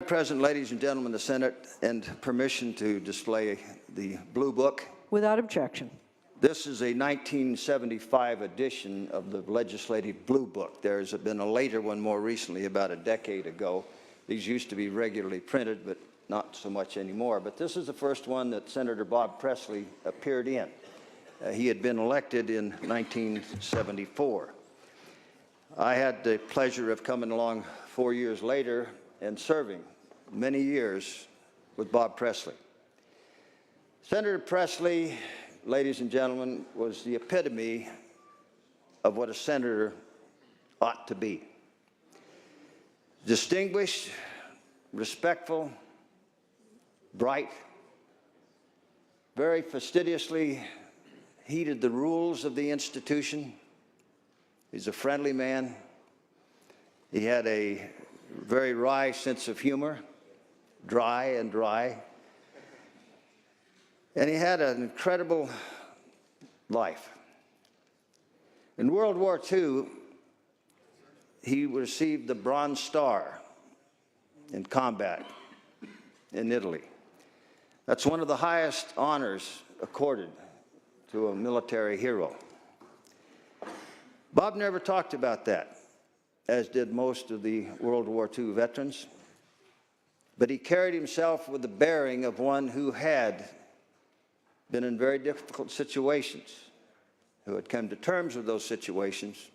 President, ladies and gentlemen of the Senate, and permission to display the Blue Book. Without objection. This is a 1975 edition of the Legislative Blue Book. There's been a later one more recently, about a decade ago. These used to be regularly printed, but not so much anymore. But this is the first one that Senator Bob Presley appeared in. He had been elected in 1974. I had the pleasure of coming along 4 years later and serving many years with Bob Presley. Senator Presley, ladies and gentlemen, was the epitome of what a senator ought to be. Distinguished, respectful, bright, very fastidiously heeded the rules of the institution. He's a friendly man. He had a very wry sense of humor, dry. And he had an incredible life. In World War II, he received the Bronze Star in combat in Italy. That's one of the highest honors accorded to a military hero. Bob never talked about that, as did most of the World War II veterans, but he carried himself with the bearing of one who had been in very difficult situations, who had come to terms with those situations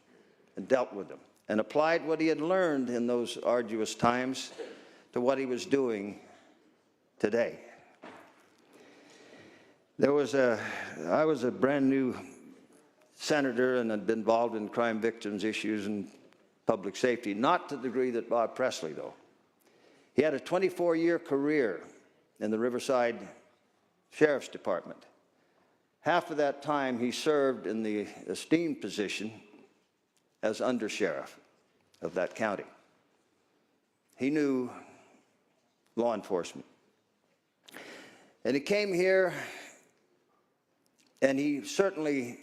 and dealt with them, and applied what he had learned in those arduous times to what he was doing today. I was a brand new senator and had been involved in crime victims issues and public safety, not to the degree that Bob Presley, though. He had a 24-year career in the Riverside Sheriff's Department. Half of that time he served in the esteemed position as undersheriff of that county. He knew law enforcement. And he came here, and he certainly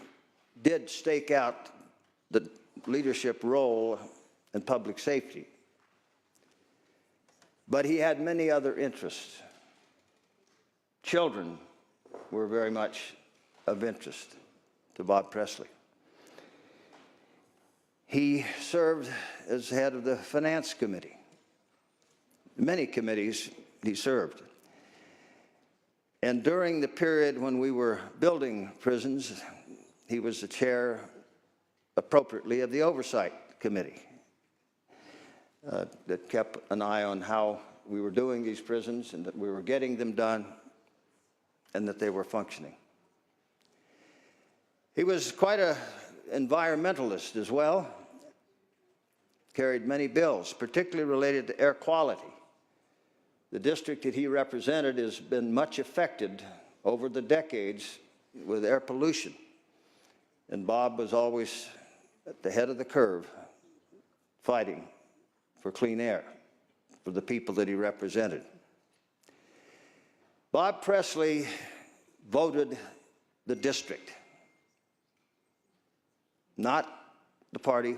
did stake out the leadership role in public safety. But he had many other interests. Children were very much of interest to Bob Presley. He served as head of the Finance Committee. Many committees he served. And during the period when we were building prisons, he was the chair, appropriately, of the Oversight Committee that kept an eye on how we were doing these prisons and that we were getting them done and that they were functioning. He was quite an environmentalist as well, carried many bills, particularly related to air quality. The district that he represented has been much affected over the decades with air pollution. And Bob was always at the head of the curve, fighting for clean air for the people that he represented. Bob Presley voted the district, not the party,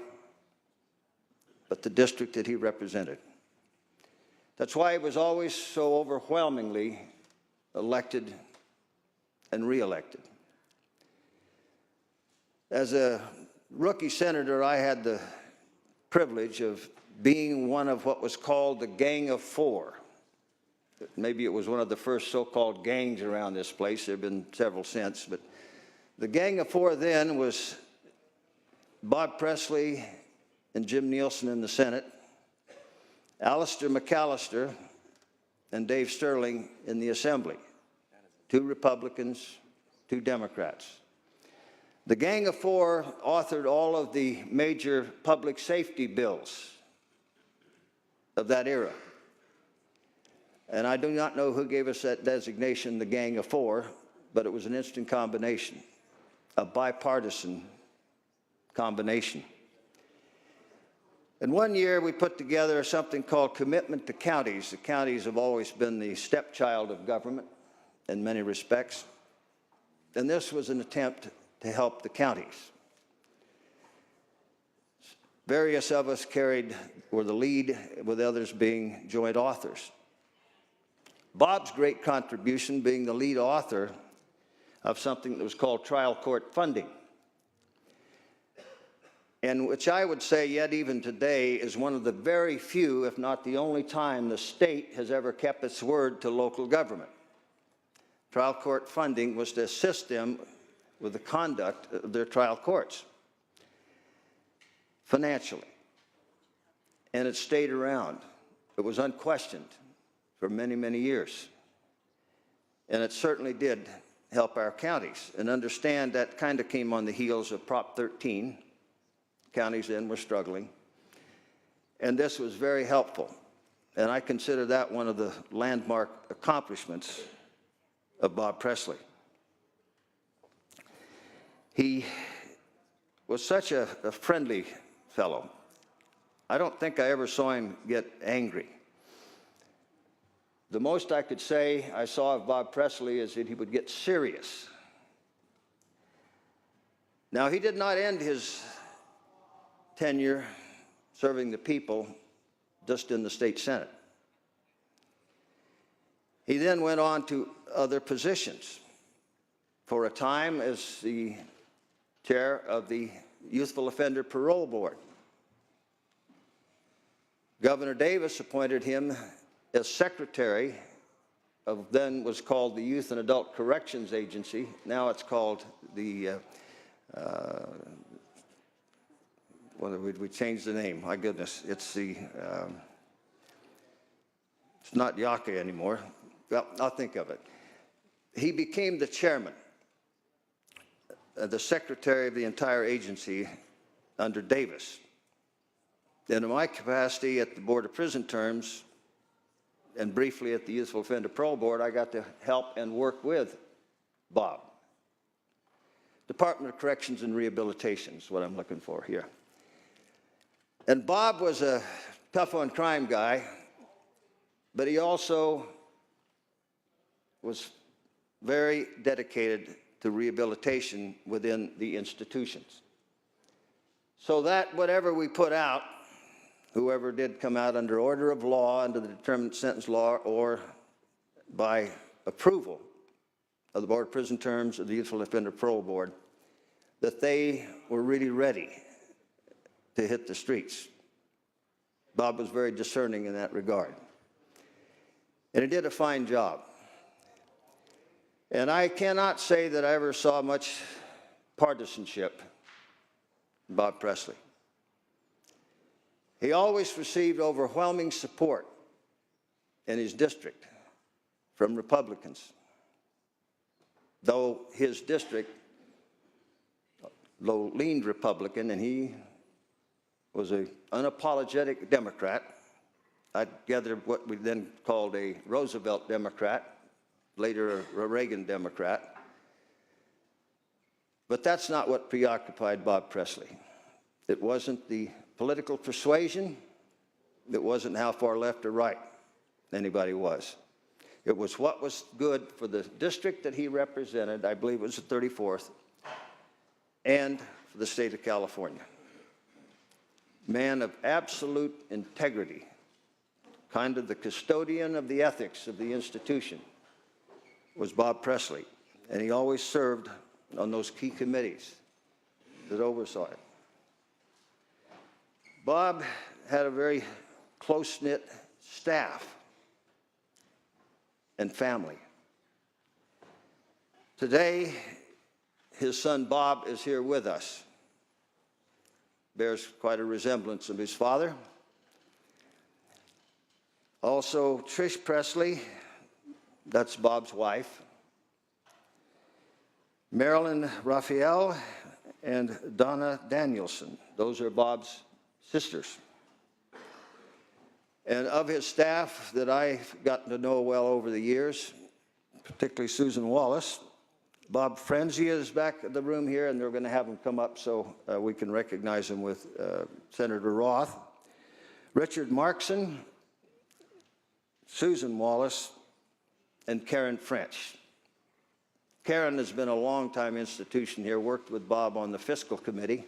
but the district that he represented. That's why he was always so overwhelmingly elected and reelected. As a rookie senator, I had the privilege of being one of what was called the Gang of Four. Maybe it was one of the first so-called gangs around this place. There have been several since, but the Gang of Four then was Bob Presley and Jim Nielsen in the Senate, Alistair McAllister and Dave Sterling in the Assembly, 2 Republicans, 2 Democrats. The Gang of Four authored all of the major public safety bills of that era. And I do not know who gave us that designation, the Gang of Four, but it was an interesting combination, a bipartisan combination. And one year we put together something called Commitment to Counties. The counties have always been the stepchild of government in many respects. And this was an attempt to help the counties. various of us were the lead, with others being joint authors. Bob's great contribution being the lead author of something that was called trial court funding, and which I would say yet even today is one of the very few, if not the only time, the state has ever kept its word to local government. Trial court funding was to assist them with the conduct of their trial courts financially. And it stayed around. It was unquestioned for many, many years. And it certainly did help our counties. And understand that kind of came on the heels of Prop 13. Counties then were struggling. And this was very helpful. And I consider that one of the landmark accomplishments of Bob Presley. He was such a friendly fellow. I don't think I ever saw him get angry. The most I could say I saw of Bob Presley is that he would get serious. Now, he did not end his tenure serving the people just in the state Senate. He then went on to other positions. For a time as the chair of the Youthful Offender Parole Board. Governor Davis appointed him as secretary of then was called the Youth and Adult Corrections Agency. Now it's called the well, we changed the name. My goodness, it's the it's not YACA anymore. Well, I'll think of it. He became the chairman, the secretary of the entire agency under Davis. And in my capacity at the Board of Prison Terms and briefly at the Youthful Offender Parole Board, I got to help and work with Bob. Department of Corrections and Rehabilitation is what I'm looking for here. And Bob was a tough on crime guy, but he also was very dedicated to rehabilitation within the institutions. So that whatever we put out, whoever did come out under order of law, under the determined sentence law, or by approval of the Board of Prison Terms or the Youthful Offender Parole Board, that they were really ready to hit the streets. Bob was very discerning in that regard. And he did a fine job. And I cannot say that I ever saw much partisanship in Bob Presley. He always received overwhelming support in his district from Republicans, though his district, leaned Republican, and he was an unapologetic Democrat. I'd gather what we then called a Roosevelt Democrat, later a Reagan Democrat. But that's not what preoccupied Bob Presley. It wasn't the political persuasion. It wasn't how far left or right anybody was. It was what was good for the district that he represented, I believe it was the 34th, and for the state of California. Man of absolute integrity, kind of the custodian of the ethics of the institution, was Bob Presley. And he always served on those key committees that oversaw it. Bob had a very close-knit staff and family. Today, his son Bob is here with us. Bears quite a resemblance of his father. Also, Trish Presley, that's Bob's wife. Marilyn Raphael and Donna Danielson, those are Bob's sisters. And of his staff that I've gotten to know well over the years, particularly Susan Wallace, Bob Frenzia is back in the room here, and they're going to have him come up so we can recognize him with Senator Roth. Richard Markson, Susan Wallace, and Karen French. Karen has been a long-time institution here, worked with Bob on the fiscal committee,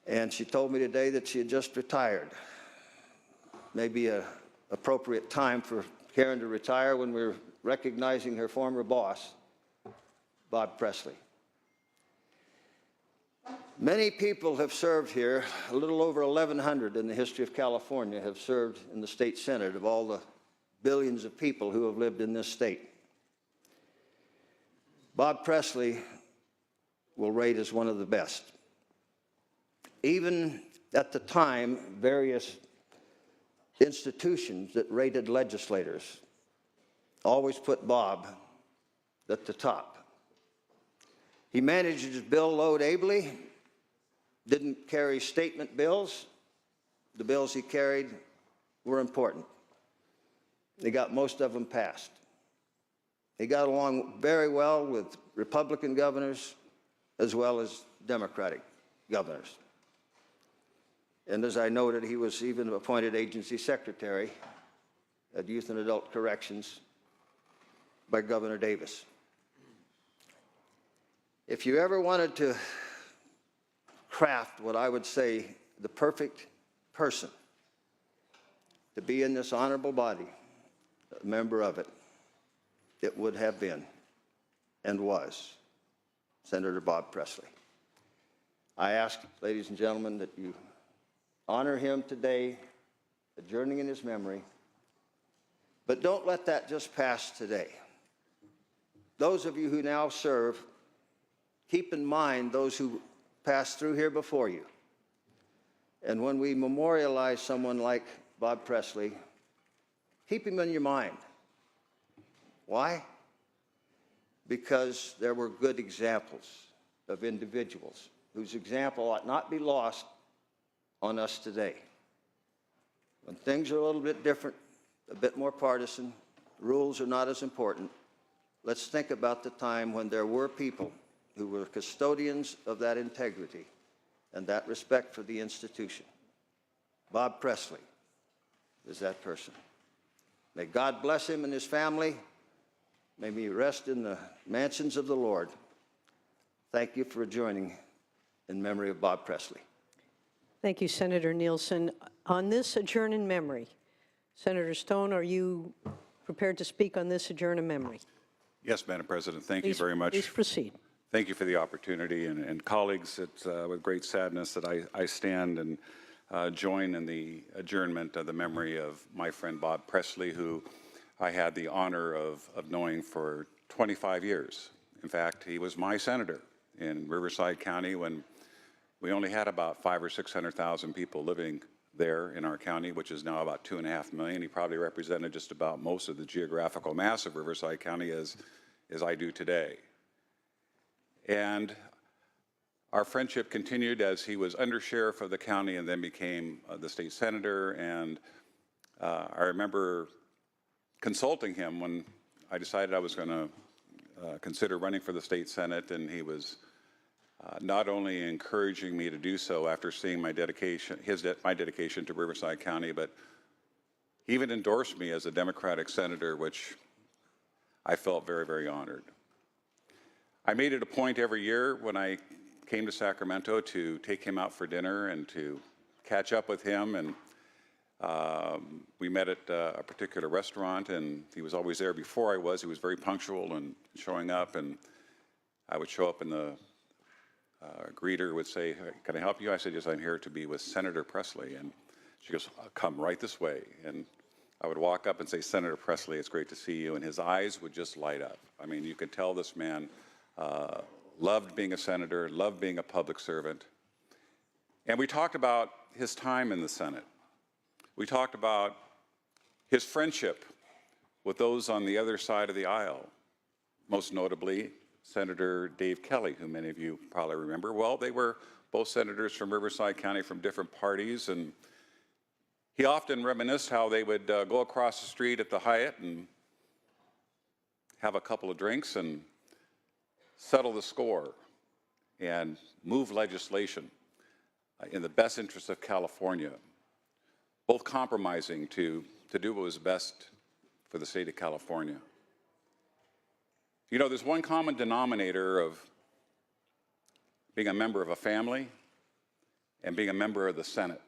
And she told me today that she had just retired. Maybe an appropriate time for Karen to retire when we're recognizing her former boss, Bob Presley. Many people have served here. A little over 1,100 in the history of California have served in the state senate of all the billions of people who have lived in this state. Bob Presley will rate as one of the best. Even at the time, various institutions that rated legislators always put Bob at the top. He managed his bill load ably, didn't carry statement bills. The bills he carried were important. He got most of them passed. He got along very well with Republican governors as well as Democratic governors. And as I noted, he was even appointed agency secretary at Youth and Adult Corrections by Governor Davis. If you ever wanted to craft what I would say the perfect person to be in this honorable body, a member of it, it would have been and was Senator Bob Presley. I ask, ladies and gentlemen, that you honor him today, adjourning in his memory, but don't let that just pass today. Those of you who now serve, keep in mind those who passed through here before you. And when we memorialize someone like Bob Presley, keep him in your mind. Why? Because there were good examples of individuals whose example ought not be lost on us today. When things are a little bit different, a bit more partisan, rules are not as important, let's think about the time when there were people who were custodians of that integrity and that respect for the institution. Bob Presley is that person. May God bless him and his family. May he rest in the mansions of the Lord. Thank you for joining in memory of Bob Presley. Thank you, Senator Nielsen. On this adjourn in memory, Senator Stone, are you prepared to speak on this adjourn in memory? Yes, Madam President. Thank you very much. Please proceed. Thank you for the opportunity. And colleagues, it's with great sadness that I stand and join in the adjournment of the memory of my friend Bob Presley, who I had the honor of knowing for 25 years. In fact, he was my senator in Riverside County when we only had about 500,000 or 600,000 people living there in our county, which is now about 2.5 million. He probably represented just about most of the geographical mass of Riverside County as I do today. And our friendship continued as he was undersheriff of the county and then became the state senator. And I remember consulting him when I decided I was going to consider running for the state senate, and he was not only encouraging me to do so after seeing my dedication, my dedication to Riverside County, but he even endorsed me as a Democratic senator, which I felt very, very honored. I made it a point every year when I came to Sacramento to take him out for dinner and to catch up with him. And we met at a particular restaurant, and he was always there before I was. He was very punctual and showing up, and I would show up, and the greeter would say, "Can I help you?" I said, "Yes, I'm here to be with Senator Presley." And she goes, "Come right this way." And I would walk up and say, "Senator Presley, it's great to see you." And his eyes would just light up. I mean, you could tell this man loved being a senator, loved being a public servant. And we talked about his time in the Senate. We talked about his friendship with those on the other side of the aisle, most notably Senator Dave Kelly, who many of you probably remember. Well, they were both senators from Riverside County from different parties, and he often reminisced how they would go across the street at the Hyatt and have a couple of drinks and settle the score and move legislation in the best interest of California, both compromising to do what was best for the state of California. You know, there's one common denominator of being a member of a family and being a member of the Senate.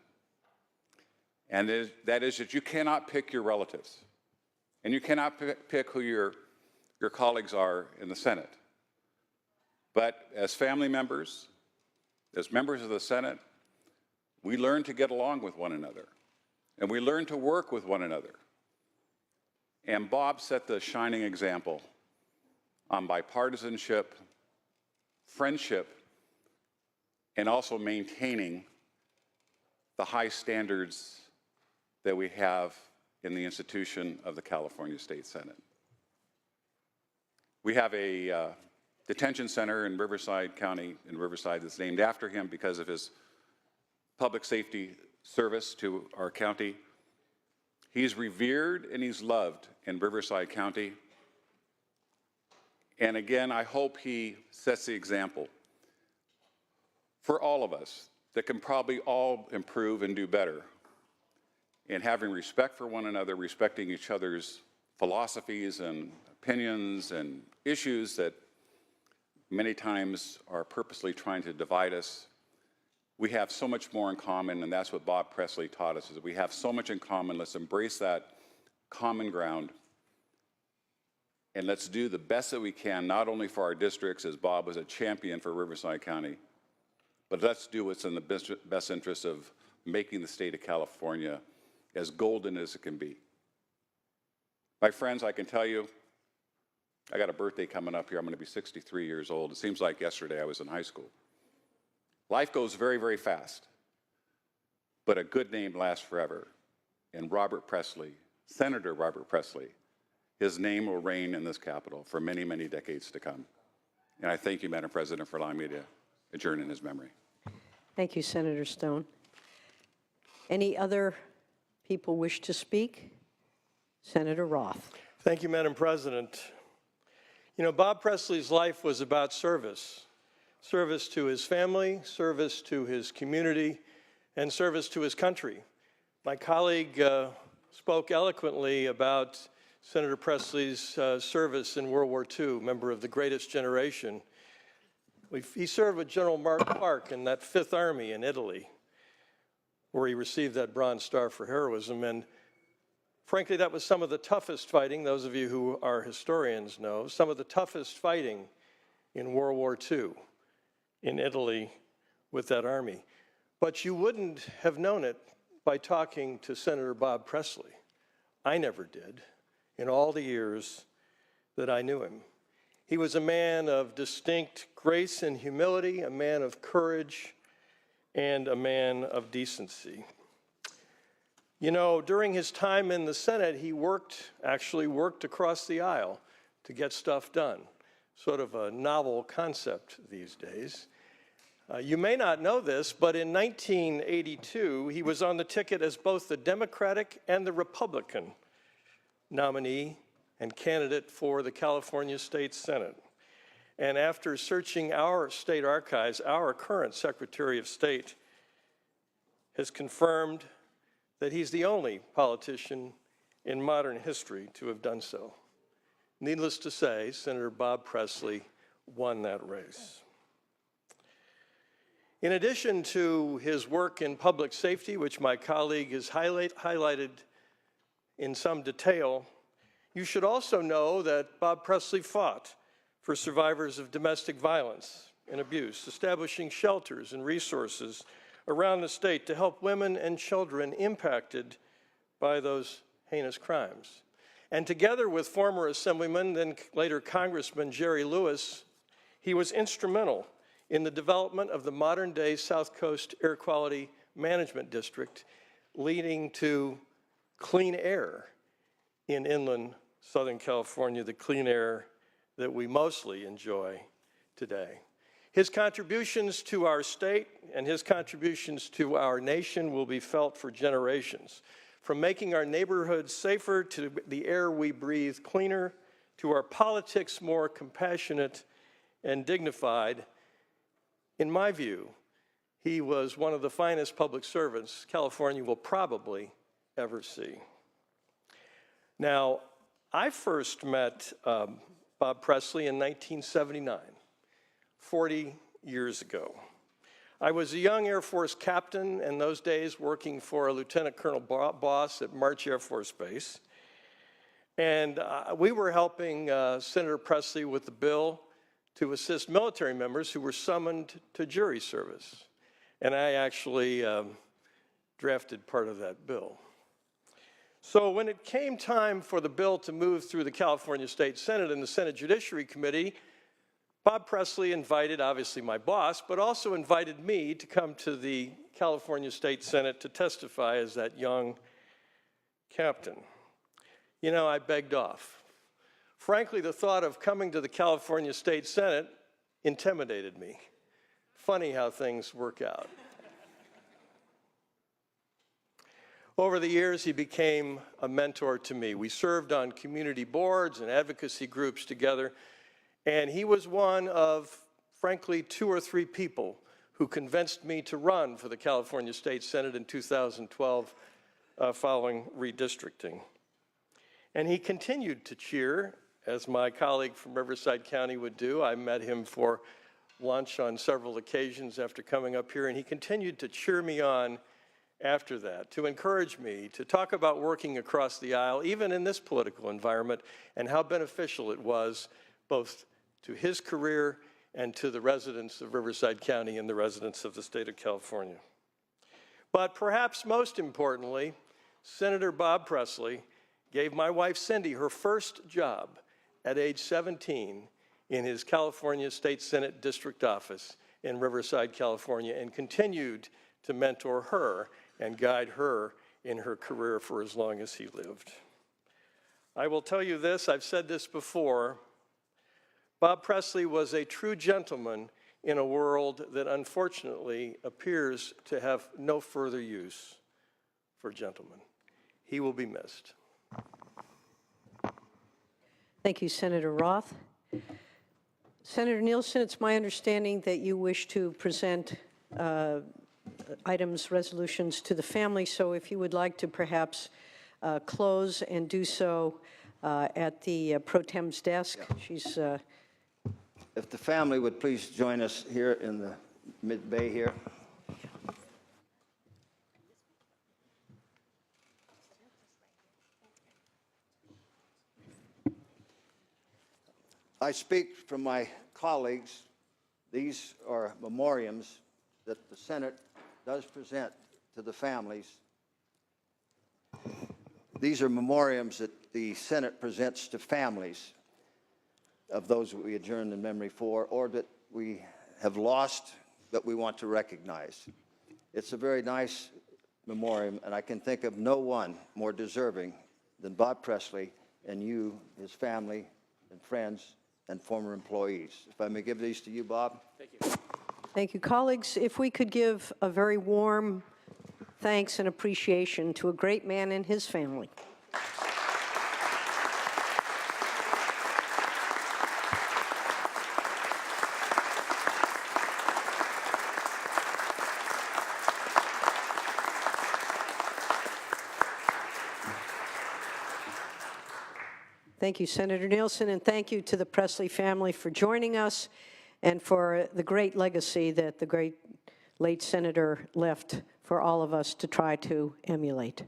And that is that you cannot pick your relatives, and you cannot pick who your colleagues are in the Senate. But as family members, as members of the Senate, we learn to get along with one another, and we learn to work with one another. And Bob set the shining example on bipartisanship, friendship, and also maintaining the high standards that we have in the institution of the California State Senate. We have a detention center in Riverside County, in Riverside, that's named after him because of his public safety service to our county. He's revered and he's loved in Riverside County. And again, I hope he sets the example for all of us that can probably all improve and do better in having respect for one another, respecting each other's philosophies and opinions and issues that many times are purposely trying to divide us. We have so much more in common, and that's what Bob Presley taught us, is that we have so much in common. Let's embrace that common ground, and let's do the best that we can, not only for our districts, as Bob was a champion for Riverside County, but let's do what's in the best interest of making the state of California as golden as it can be. My friends, I can tell you, I got a birthday coming up here. I'm going to be 63 years old. It seems like yesterday I was in high school. Life goes very, very fast, but a good name lasts forever. And Robert Presley, Senator Robert Presley, his name will reign in this Capitol for many, many decades to come. And I thank you, Madam President, for allowing me to adjourn in his memory. Thank you, Senator Stone. Any other people wish to speak? Senator Roth. Thank you, Madam President. You know, Bob Presley's life was about service. Service to his family, service to his community, and service to his country. My colleague spoke eloquently about Senator Presley's service in World War II, member of the greatest generation. He served with General Mark Clark in that 5th Army in Italy, where he received that Bronze Star for heroism. And frankly, that was some of the toughest fighting, those of you who are historians know, some of the toughest fighting in World War II in Italy with that army. But you wouldn't have known it by talking to Senator Bob Presley. I never did in all the years that I knew him. He was a man of distinct grace and humility, a man of courage, and a man of decency. You know, during his time in the Senate, he actually worked across the aisle to get stuff done. Sort of a novel concept these days. You may not know this, but in 1982, he was on the ticket as both the Democratic and the Republican nominee and candidate for the California State Senate. And after searching our state archives, our current Secretary of State has confirmed that he's the only politician in modern history to have done so. Needless to say, Senator Bob Presley won that race. In addition to his work in public safety, which my colleague has highlighted in some detail, you should also know that Bob Presley fought for survivors of domestic violence and abuse, establishing shelters and resources around the state to help women and children impacted by those heinous crimes. And together with former Assemblyman, then later Congressman Jerry Lewis, he was instrumental in the development of the modern-day South Coast Air Quality Management District, leading to clean air in inland Southern California, the clean air that we mostly enjoy today. His contributions to our state and his contributions to our nation will be felt for generations. From making our neighborhoods safer to the air we breathe cleaner, to our politics more compassionate and dignified, in my view, he was one of the finest public servants California will probably ever see. Now, I first met Bob Presley in 1979, 40 years ago. I was a young Air Force captain in those days, working for a Lieutenant Colonel boss at March Air Force Base. And we were helping Senator Presley with the bill to assist military members who were summoned to jury service. And I actually drafted part of that bill. So when it came time for the bill to move through the California State Senate and the Senate Judiciary Committee, Bob Presley invited, obviously my boss, but also invited me to come to the California State Senate to testify as that young captain. You know, I begged off. Frankly, the thought of coming to the California State Senate intimidated me. Funny how things work out. Over the years, he became a mentor to me. We served on community boards and advocacy groups together, and he was one of, frankly, 2 or 3 people who convinced me to run for the California State Senate in 2012 following redistricting. And he continued to cheer, as my colleague from Riverside County would do. I met him for lunch on several occasions after coming up here, and he continued to cheer me on after that, to encourage me to talk about working across the aisle, even in this political environment, and how beneficial it was both to his career and to the residents of Riverside County and the residents of the state of California. But perhaps most importantly, Senator Bob Presley gave my wife Cindy her first job at age 17 in his California State Senate district office in Riverside, California, and continued to mentor her and guide her in her career for as long as he lived. I will tell you this, I've said this before, Bob Presley was a true gentleman in a world that unfortunately appears to have no further use for gentlemen. He will be missed. Thank you, Senator Roth. Senator Nielsen, it's my understanding that you wish to present items, resolutions to the family, so if you would like to perhaps close and do so at the pro tem's desk. Yeah. She's... If the family would please join us here in the mid-bay here. I speak from my colleagues. These are memoriams that the Senate does present to the families. These are memoriams that the Senate presents to families of those that we adjourn in memory for, or that we have lost that we want to recognize. It's a very nice memoriam, and I can think of no one more deserving than Bob Presley and you, his family and friends and former employees. If I may give these to you, Bob. Thank you. Thank you. Colleagues, if we could give a very warm thanks and appreciation to a great man and his family. Thank you, Senator Nielsen, and thank you to the Presley family for joining us and for the great legacy that the great late senator left for all of us to try to emulate.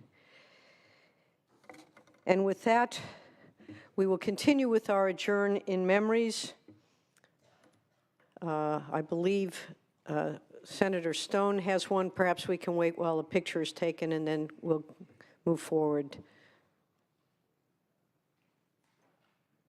And with that, we will continue with our Adjourn in Memories. I believe Senator Stone has one. Perhaps we can wait while a picture is taken and then we'll move forward.